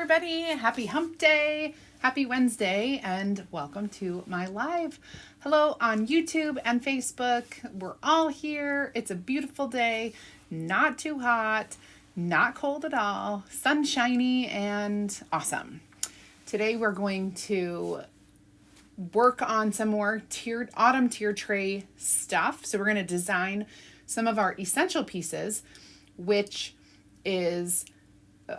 everybody. Happy hump day. Happy Wednesday and welcome to my live. Hello on YouTube and Facebook. We're all here. It's a beautiful day. Not too hot, not cold at all. Sunshiny and awesome. Today we're going to work on some more autumn tier tray stuff. So we're going to design some of our essential pieces, which is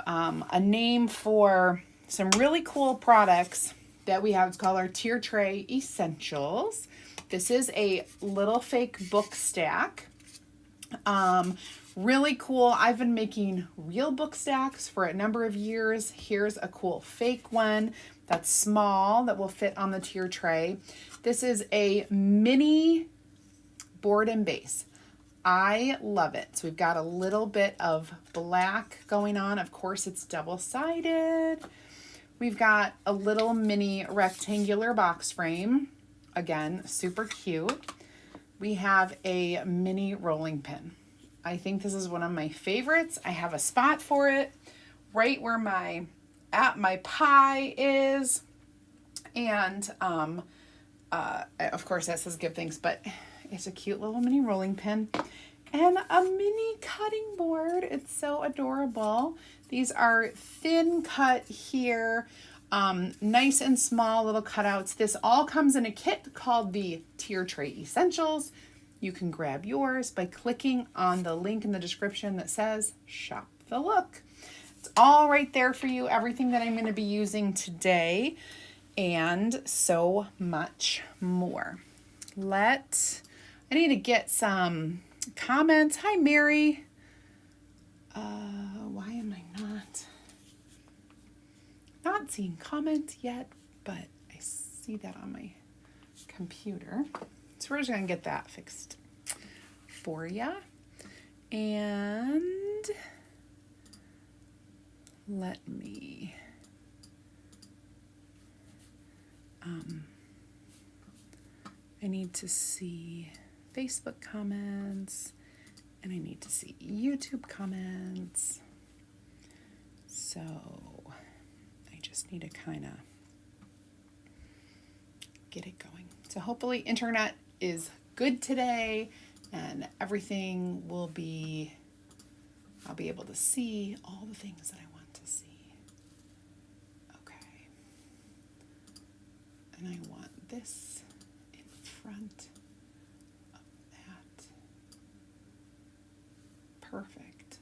a name for some really cool products that we have. It's called our tier tray essentials. This is a little fake book stack. Really cool. I've been making real book stacks for a number of years. Here's a cool fake one that's small that will fit on the tier tray. This is a mini board and base. I love it. So we've got a little bit of black going on. Of course, it's double-sided. We've got a little mini rectangular box frame. Again, super cute. We have a mini rolling pin. I think this is one of my favorites. I have a spot for it right where my pie is. And of course that says give thanks, but it's a cute little mini rolling pin and a mini cutting board. It's so adorable. These are thin cut here, nice and small little cutouts. This all comes in a kit called the Tier Tray Essentials. You can grab yours by clicking on the link in the description that says Shop the Look. It's all right there for you, everything that I'm going to be using today and so much more. I need to get some comments. Hi, Mary. Why am I not seeing comments yet? But I see that on my computer. So we're just going to get that fixed for you. And let me... I need to see Facebook comments, and I need to see YouTube comments. So I just need to kind of get it going. So hopefully internet is good today and everything will be, I'll be able to see all the things that I want to see. Okay. And I want this in front. Perfect.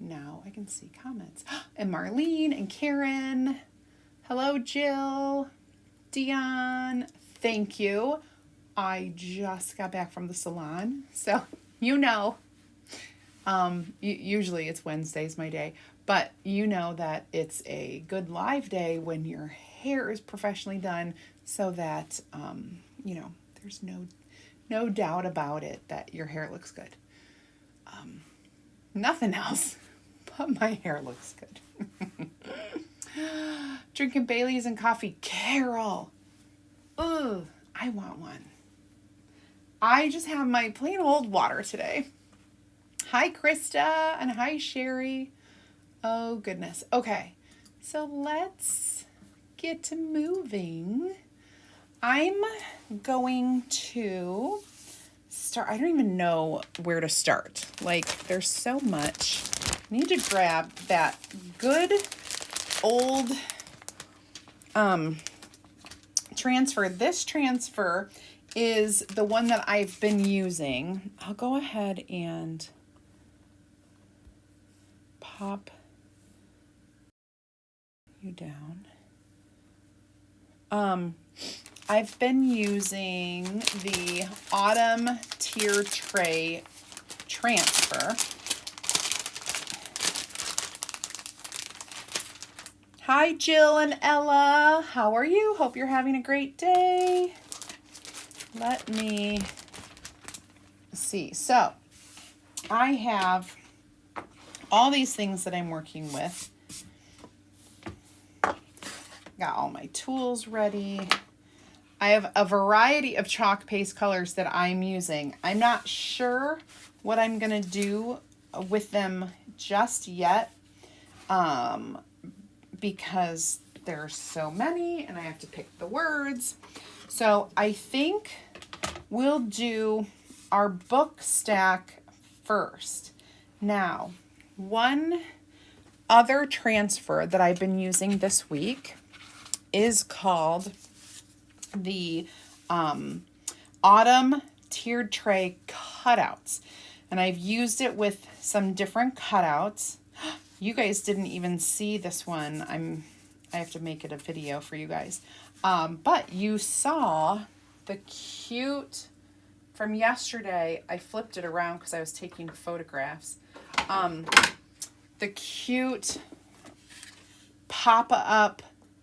Now I can see comments. And Marlene and Karen. Hello, Jill. Dion. Thank you. I just got back from the salon. So, you know, usually it's Wednesday's my day, but you know that it's a good live day when your hair is professionally done so that, you know, there's no doubt about it that your hair looks good. Nothing else, but my hair looks good. Drinking Baileys and coffee. Carol. Ugh, I want one. I just have my plain old water today. Hi, Krista, and hi, Sherry. Oh, goodness. Okay, so let's get to moving. I'm going to start. I don't even know where to start. Like, there's so much. I need to grab that good old transfer. This transfer is the one that I've been using. I'll go ahead and pop you down. I've been using the Autumn Tier Tray Transfer. Hi, Jill and Ella. How are you? Hope you're having a great day. Let me see. So, I have all these things that I'm working with. Got all my tools ready. I have a variety of chalk paste colors that I'm using. I'm not sure what I'm going to do with them just yet because there's so many and I have to pick the words. So I think we'll do our book stack first. Now, one other transfer that I've been using this week is called the Autumn Tiered Tray Cutouts. And I've used it with some different cutouts. You guys didn't even see this one. I have to make it a video for you guys. But you saw the cute, from yesterday, I flipped it around because I was taking photographs. The cute pop-up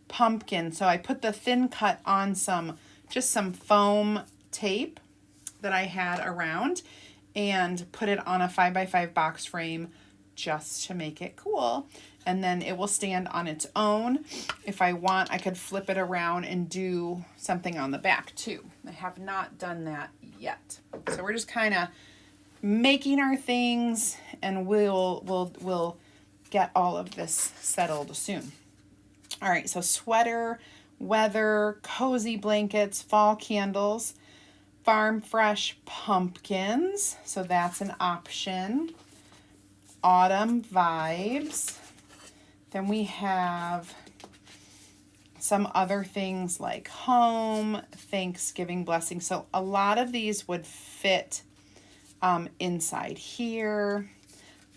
pumpkin. So I put the thin cut on just some foam tape that I had around and put it on a 5x5 box frame just to make it cool. And then it will stand on its own. If I want, I could flip it around and do something on the back too. I have not done that yet. So we're just kind of making our things, and we'll get all of this settled soon. All right, so sweater, weather, cozy blankets, fall candles, farm fresh pumpkins. So that's an option. Autumn vibes. Then we have some other things like home, Thanksgiving blessing. So a lot of these would fit inside here.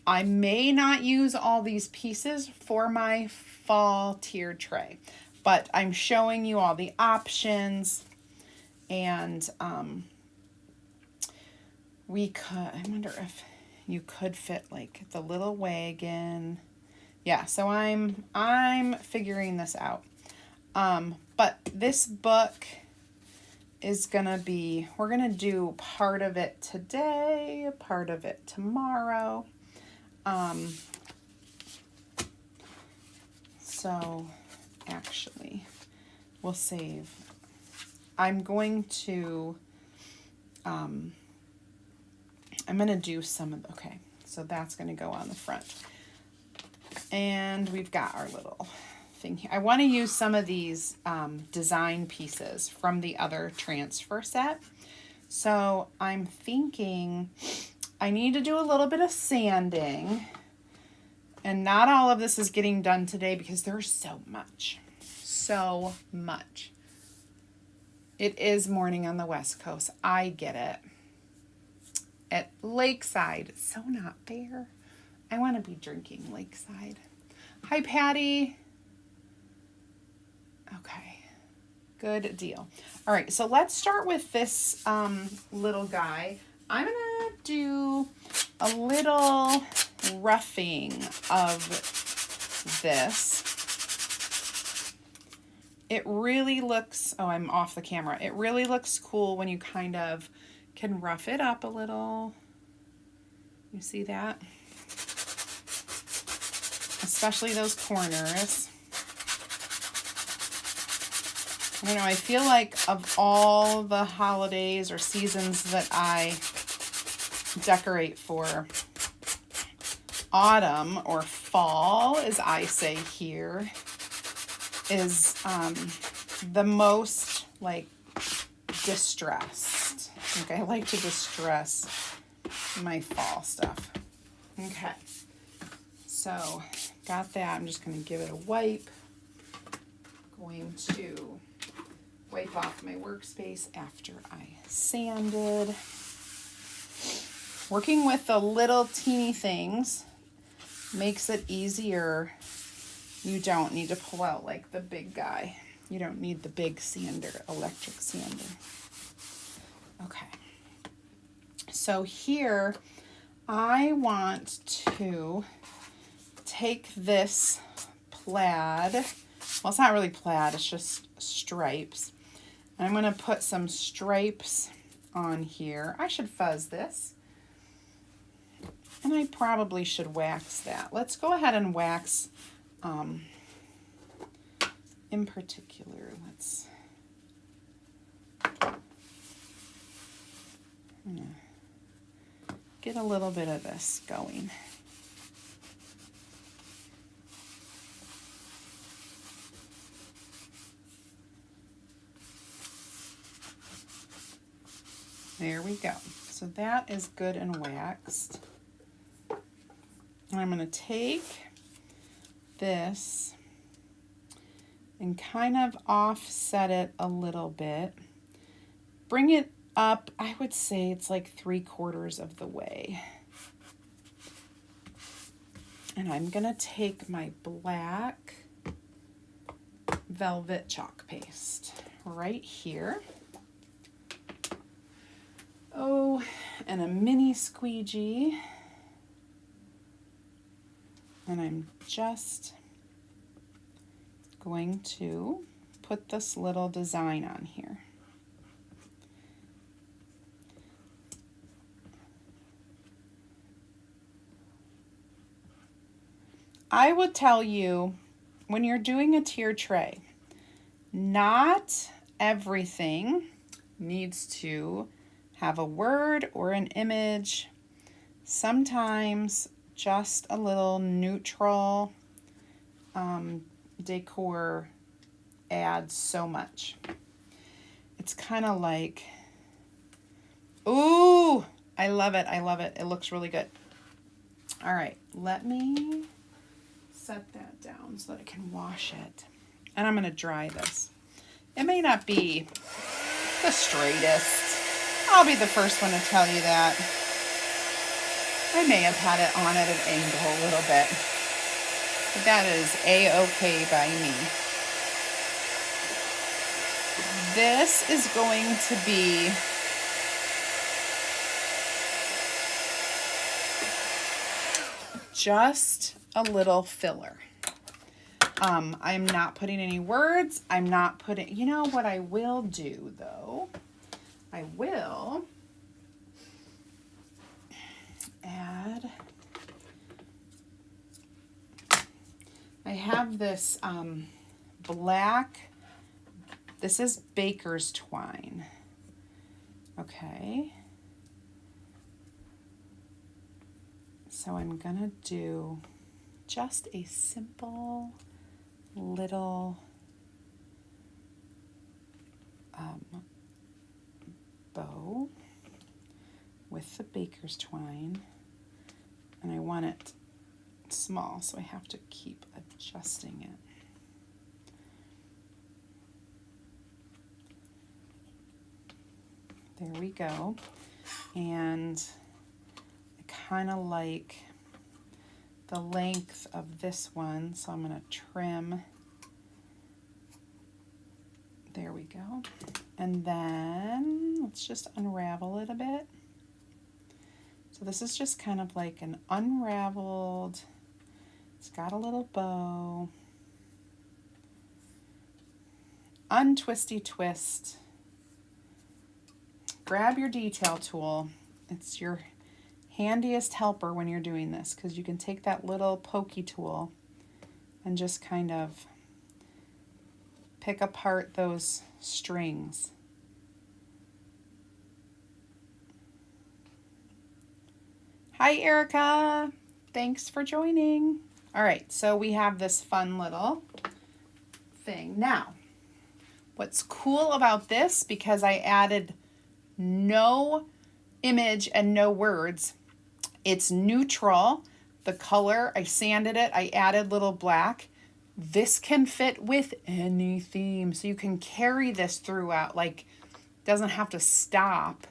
I may not use all these pieces for my fall tiered tray, but I'm showing you all the options. And we could, I wonder if you could fit like the little wagon. Yeah, so I'm figuring this out. But this book is gonna be, we're gonna do part of it today, part of it tomorrow. So actually we'll save. I'm going to do some of, okay, so that's going to go on the front. And we've got our little thing here. I want to use some of these design pieces from the other transfer set. So I'm thinking I need to do a little bit of sanding. And not all of this is getting done today because there's so much. So much. It is morning on the West Coast. I get it. At Lakeside. So not fair. I want to be drinking Lakeside. Hi, Patty. Okay. Good deal. All right, so let's start with this little guy. I'm going to do a little roughing of this. It really looks, oh, I'm off the camera. It really looks cool when you kind of can rough it up a little. You see that? Especially those corners. I don't know, I feel like of all the holidays or seasons that I decorate for, autumn or fall, as I say here, is the most like distressed. Okay, I like to distress my fall stuff. Okay, so got that. I'm just going to give it a wipe. Going to wipe off my workspace after I sanded. Working with the little teeny things makes it easier. You don't need to pull out like the big guy. You don't need the big sander, electric sander. Okay. So here I want to take this plaid. Well, it's not really plaid, it's just stripes. And I'm going to put some stripes on here. I should fuzz this. And I probably should wax that. Let's go ahead and wax, in particular, let's, I'm gonna get a little bit of this going. There we go. So that is good and waxed. And I'm going to take this and kind of offset it a little bit. Bring it up, I would say it's like 3/4 of the way. And I'm going to take my black velvet chalk paste right here. Oh, and a mini squeegee. And I'm just going to put this little design on here. I would tell you, when you're doing a tier tray, not everything needs to have a word or an image. Sometimes just a little neutral decor adds so much. It's kind of like, ooh, I love it. I love it. It looks really good. All right, let me set that down so that I can wash it. And I'm going to dry this. It may not be the straightest. I'll be the first one to tell you that. I may have had it on at an angle a little bit. But that is A-okay by me. This is going to be just a little filler. I'm not putting any words. I'm not putting, you know what I will do though? I will add, I have this black, this is baker's twine. Okay. So I'm gonna do just a simple little bow with the baker's twine, and I want it small, so I have to keep adjusting it. There we go. And I kind of like the length of this one, so I'm going to trim. There we go. And then let's just unravel it a bit. So this is just kind of like an unraveled, it's got a little bow, untwisty twist. Grab your detail tool. It's your handiest helper when you're doing this, because you can take that little pokey tool and just kind of pick apart those strings. Hi, Erica. Thanks for joining. All right, so we have this fun little thing. Now, what's cool about this, because I added no image and no words, it's neutral. The color, I sanded it, I added little black. This can fit with any theme, so you can carry this throughout, like, doesn't have to stop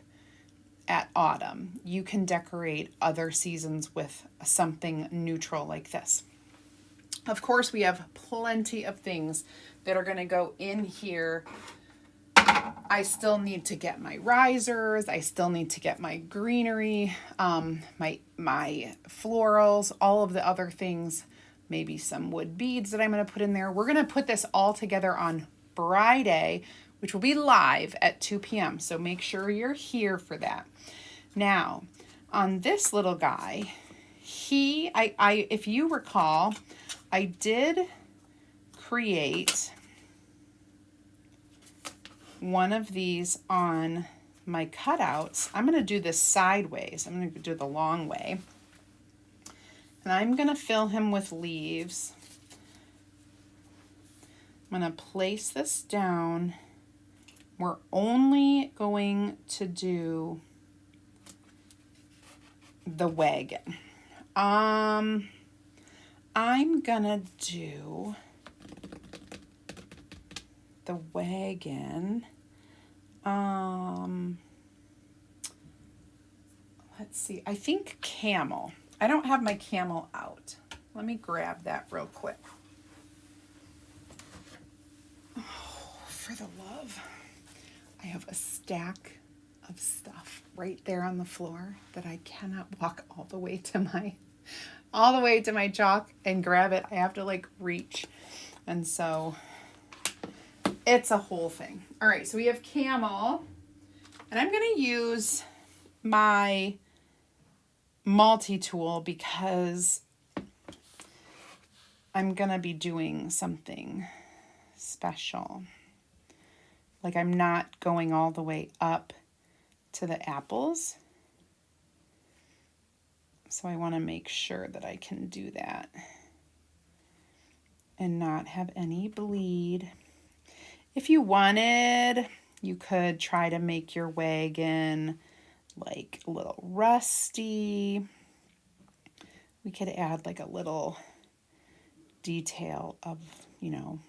at autumn. You can decorate other seasons with something neutral like this. Of course, we have plenty of things that are going to go in here. I still need to get my risers. I still need to get my greenery, my florals, all of the other things, maybe some wood beads that I'm going to put in there. We're going to put this all together on Friday, which will be live at 2 p.m. So make sure you're here for that. Now, on this little guy, if you recall, I did create one of these on my cutouts. I'm going to do this sideways. I'm going to do the long way. And I'm going to fill him with leaves. I'm going to place this down we're only going to do the wagon. I'm gonna do the wagon. Let's see, I think camel. I don't have my camel out. Let me grab that real quick. Oh, for the love. I have a stack of stuff right there on the floor that I cannot walk all the way to my chalk and grab it. I have to like reach. And so it's a whole thing. All right, so we have camel, and I'm going to use my multi-tool because I'm going to be doing something special. Like I'm not going all the way up to the apples. So I want to make sure that I can do that and not have any bleed. If you wanted, you could try to make your wagon like a little rusty. We could add like a little detail of, you know,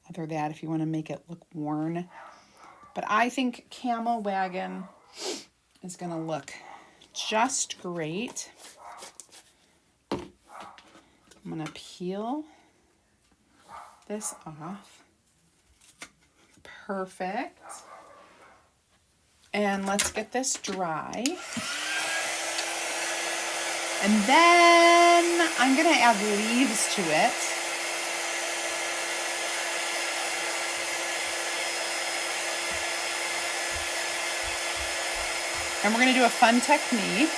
other that if you want to make it look worn. But I think camel wagon is going to look just great. I'm going to peel this off. Perfect. And let's get this dry. And then I'm going to add leaves to it. And we're going to do a fun technique.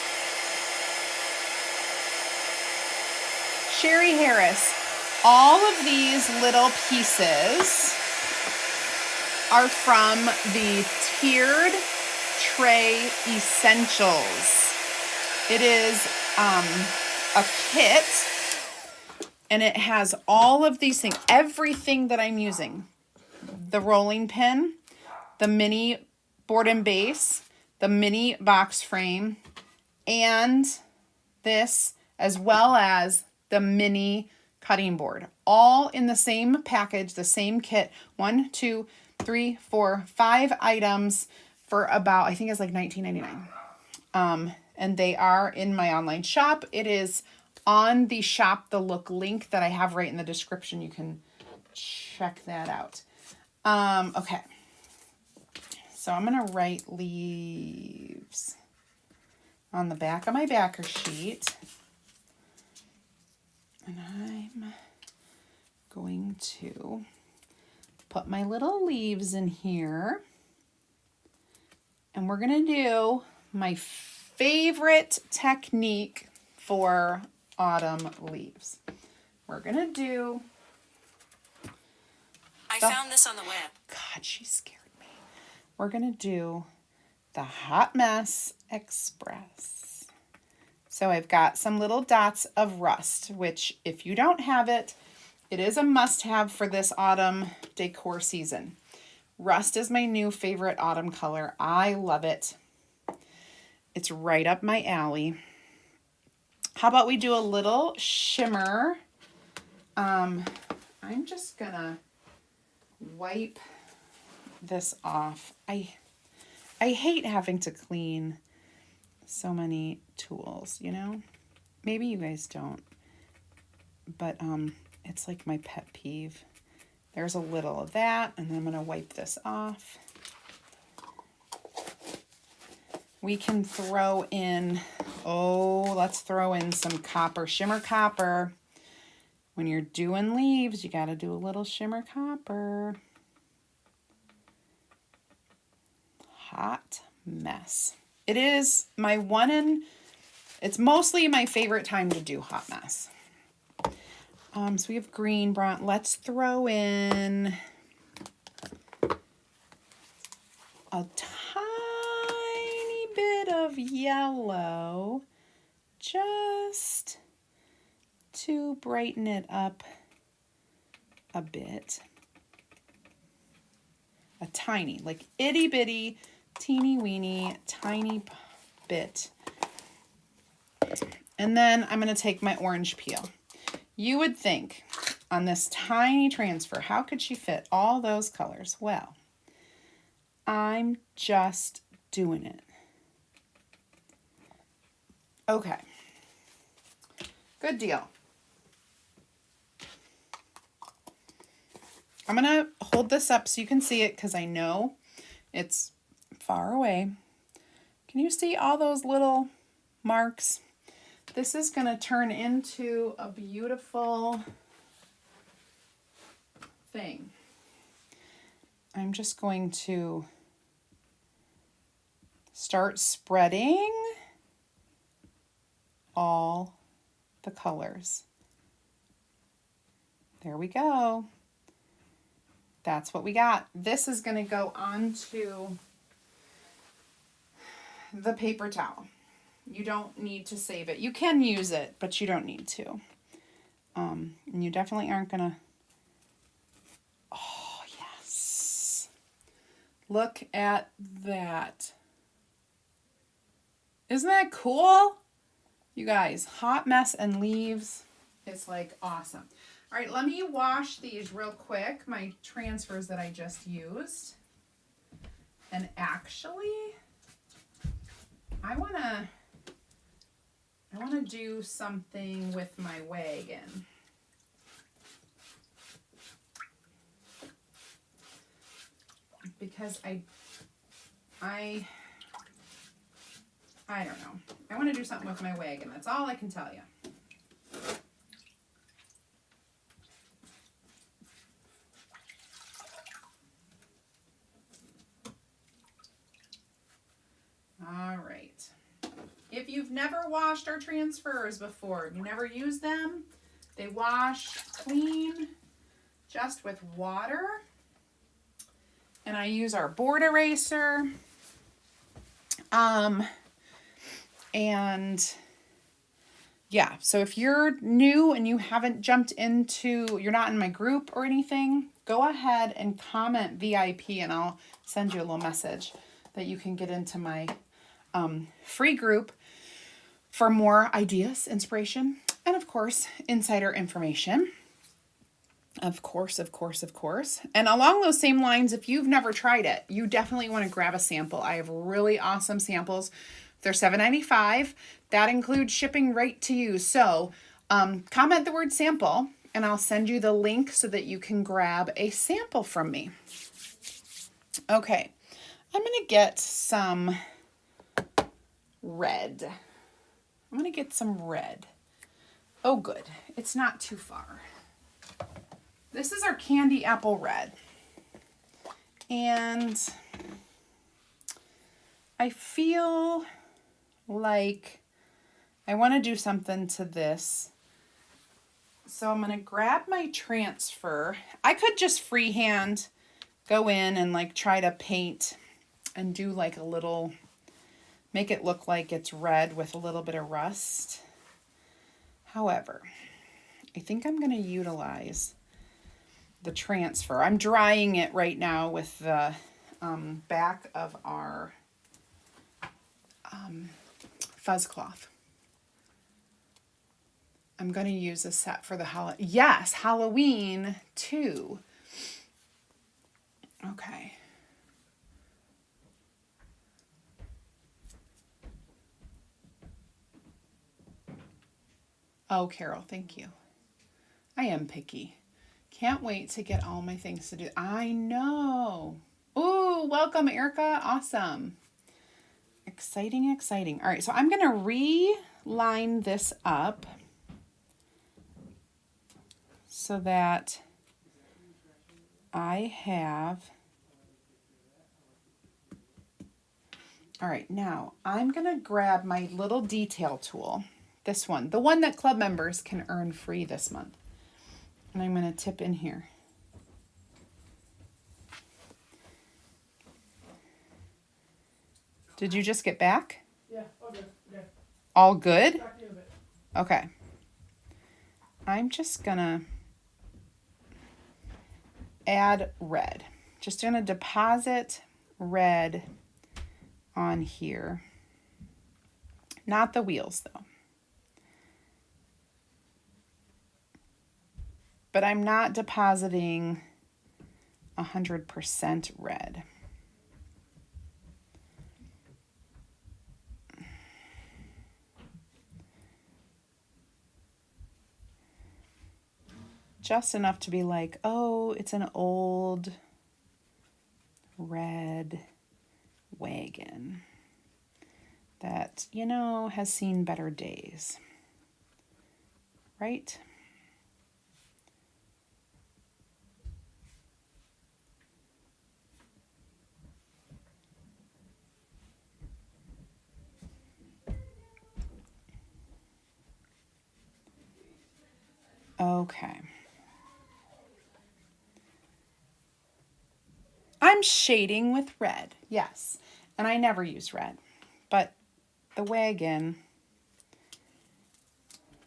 Sherry Harris, all of these little pieces are from the Tiered Tray Essentials. It is a kit, and it has all of these things, everything that I'm using. The rolling pin, the mini board and base, the mini box frame, and this, as well as the mini cutting board, all in the same package, the same kit. 1, 2, 3, 4, 5 items for about, I think it's like $19.99. And they are in my online shop. It is on the Shop the Look link that I have right in the description. You can check that out. Okay. So I'm going to write leaves on the back of my backer sheet. And I'm going to put my little leaves in here. And we're going to do my favorite technique for autumn leaves. We're going to do... I found this on the web. God, she scared me. We're going to do the Hot Mess Express. So I've got some little dots of rust, which if you don't have it, it is a must-have for this autumn decor season. Rust is my new favorite autumn color. I love it. It's right up my alley. How about we do a little shimmer? I'm just gonna wipe this off. I hate having to clean so many tools, you know? Maybe you guys don't, but it's like my pet peeve. There's a little of that, and then I'm gonna wipe this off. We can throw in, let's throw in some copper, shimmer copper. When you're doing leaves, you gotta do a little shimmer copper. Hot Mess. It is my it's mostly my favorite time to do Hot Mess. So we have green, brown. Let's throw in a tiny bit of yellow just to brighten it up a bit. A tiny, like itty bitty, teeny weeny, tiny bit. And then I'm going to take my orange peel. You would think on this tiny transfer, how could she fit all those colors? Well, I'm just doing it. Okay. Good deal. I'm going to hold this up so you can see it because I know it's far away. Can you see all those little marks? This is going to turn into a beautiful thing. I'm just going to start spreading all the colors. There we go. That's what we got. This is going to go onto the paper towel. You don't need to save it. You can use it, but you don't need to. And you definitely aren't going to... Oh, yes. Look at that. Isn't that cool? You guys, hot mess and leaves. It's like awesome. All right, let me wash these real quick, my transfers that I just used. And actually, I want to do something with my wagon. Because I don't know. I want to do something with my wagon. That's all I can tell you. All right. If you've never washed our transfers before, you never used them, they wash clean just with water. And I use our board eraser. And yeah, so if you're new and you haven't jumped into, you're not in my group or anything, go ahead and comment VIP and I'll send you a little message that you can get into my free group for more ideas, inspiration, and of course, insider information. Of course. And along those same lines, if you've never tried it, you definitely want to grab a sample. I have really awesome samples. They're $7.95. That includes shipping right to you. So comment the word sample and I'll send you the link so that you can grab a sample from me. Okay, I'm going to get some red. I'm going to get some red. Oh, good. It's not too far. This is our candy apple red. And I feel like I want to do something to this. So I'm going to grab my transfer. I could just freehand go in and like try to paint and do like a little, make it look like it's red with a little bit of rust. However, I think I'm going to utilize the transfer. I'm drying it right now with the back of our fuzz cloth. I'm going to use a set for the Halloween too. Okay. Oh, Carol, thank you. I am picky. Can't wait to get all my things to do. I know. Ooh, welcome, Erica. Awesome. Exciting, exciting. All right, so I'm going to reline this up so that I have... All right, now I'm going to grab my little detail tool. This one, the one that club members can earn free this month. And I'm going to tip in here. Did you just get back? Yeah, all good. Okay. All good? Back in a bit. Okay. I'm just going to add red. Just going to deposit red on here. Not the wheels though. But I'm not depositing 100% red. Just enough to be like, oh, it's an old red wagon that, you know, has seen better days, right? Okay. I'm shading with red, yes. And I never use red, but the wagon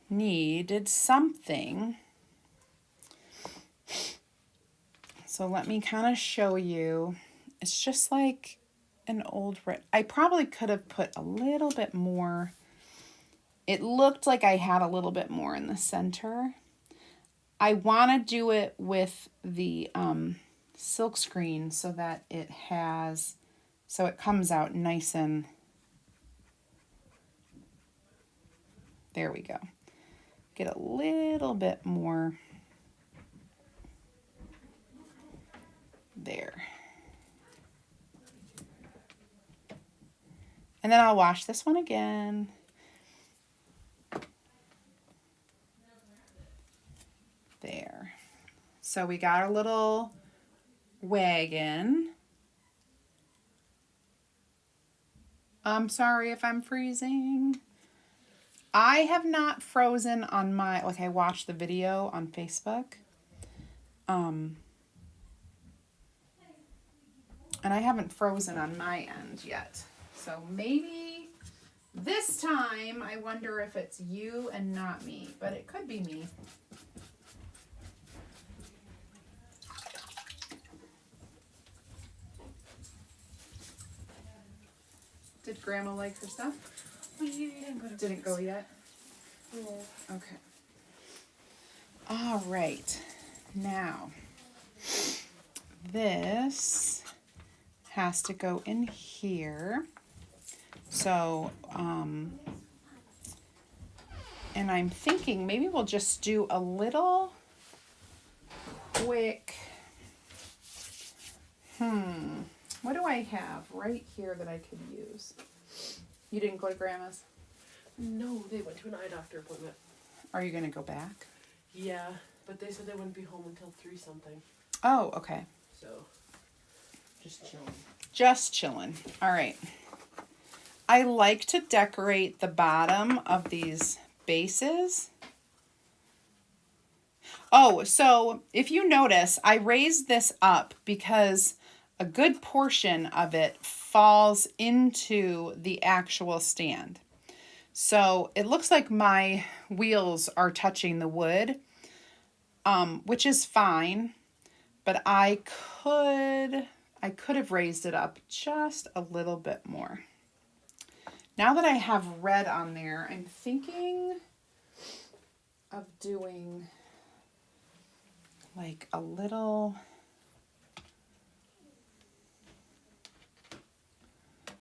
needed something. So let me kind of show you. It's just like an old red. I probably could have put a little bit more. It looked like I had a little bit more in the center. I want to do it with the silk screen so that it has, so it comes out nice and, there we go. Get a little bit more there. And then I'll wash this one again. There. So we got our little wagon. I'm sorry if I'm freezing. I have not frozen on my, like I watched the video on Facebook. And I haven't frozen on my end yet. So maybe this time I wonder if it's you and not me, but it could be me. Did Grandma like her stuff? Didn't go yet? No. Okay. All right. Now, this has to go in here. So, and I'm thinking maybe we'll just do a little quick, what do I have right here that I could use? You didn't go to Grandma's? No, they went to an eye doctor appointment. Are you going to go back? Yeah, but they said they wouldn't be home until 3 something. Oh, okay. So, just chilling. Just chilling. All right. I like to decorate the bottom of these bases. Oh, so if you notice, I raised this up because a good portion of it falls into the actual stand. So it looks like my wheels are touching the wood, which is fine, but I could have raised it up just a little bit more. Now that I have red on there, I'm thinking of doing like a little